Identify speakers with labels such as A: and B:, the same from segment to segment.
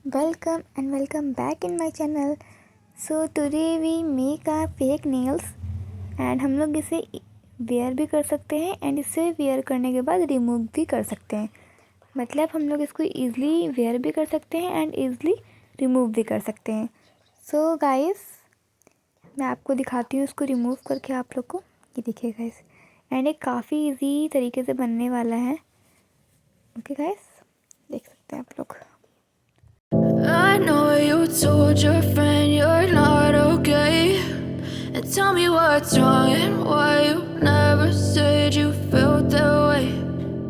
A: Welcome and welcome back in my channel. So today we make our fake nails and हम लोग इसे where भी कर सकते हैं एंड इसे वेयर करने के बाद रिमूव भी कर सकते हैं। मतलब हम लोग इसको ईज़िली वेयर भी कर सकते हैं एंड ईज़िली रिमूव भी कर सकते हैं। सो गाइस मैं आपको दिखाती हूँ इसको रिमूव करके आप लोग को। ये देखिए गाइस, एंड ये काफ़ी इजी तरीके से बनने वाला है। ओके गाइस, देख सकते हैं आप लोग।
B: I know you told your friend you're not okay, and tell me what's wrong and why you never said you felt that way.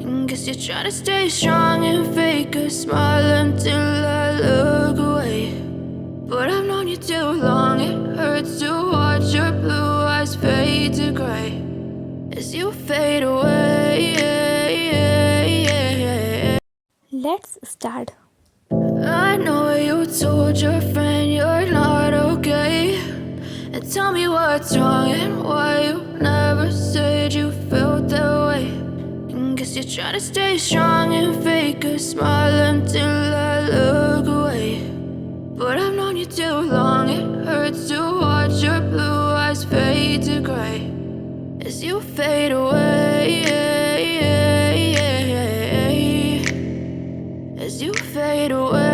B: And guess you're trying to stay strong and fake a smile until I look away. But I've known you too long, it hurts to watch your blue eyes fade to gray as you fade away.
A: Let's start.
B: I know you told your friend you're not okay, and tell me what's wrong and why you never said you felt that way. And guess you're trying to stay strong and fake a smile until I look away. But I've known you too long, it hurts to watch your blue eyes fade to gray as you fade away. As you fade away.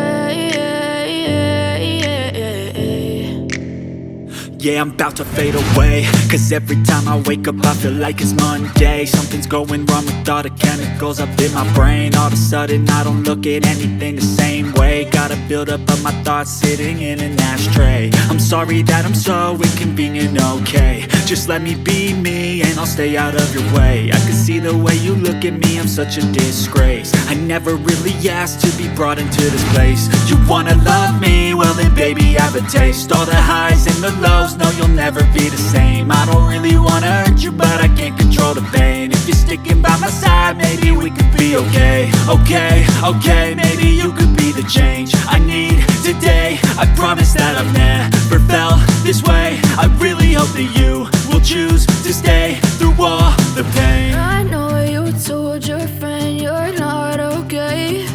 C: Yeah, I'm about to fade away, cause every time I wake up I feel like it's Monday. Something's going wrong with all the chemicals up in my brain. All of a sudden I don't look at anything the same way. Gotta build up of my thoughts sitting in an ashtray. I'm sorry that I'm so inconvenient, okay. Just let me be me and I'll stay out of your way. I can see the way you look at me, I'm such a disgrace. I never really asked to be brought into this place. You wanna love me? Well then baby I have a taste. All the highs and the lows, no you'll never be the same. I don't really wanna hurt you but I can't control the pain. If you're sticking by my side maybe we could be okay. Okay, maybe you could be the change I need today. I promise that I've never felt this way. I really hope that you will choose to stay through all the pain.
B: I know you told your friend you're not okay,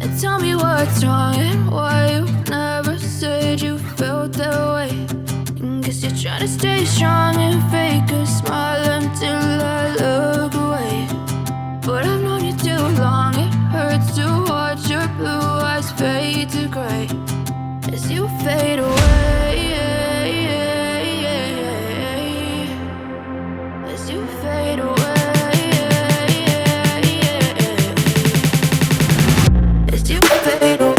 B: and tell me what's wrong and why you never said you felt that way. And guess you're trying to stay strong and fake a smile until I look away. But I've known you too long, it hurts to watch your blue eyes fade to gray as you fade away. As you fade away. As you fade away.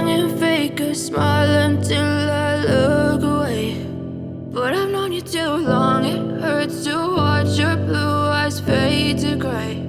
B: strong and fake a smile until I look away. But I've known you too long, it hurts to watch your blue eyes fade to gray.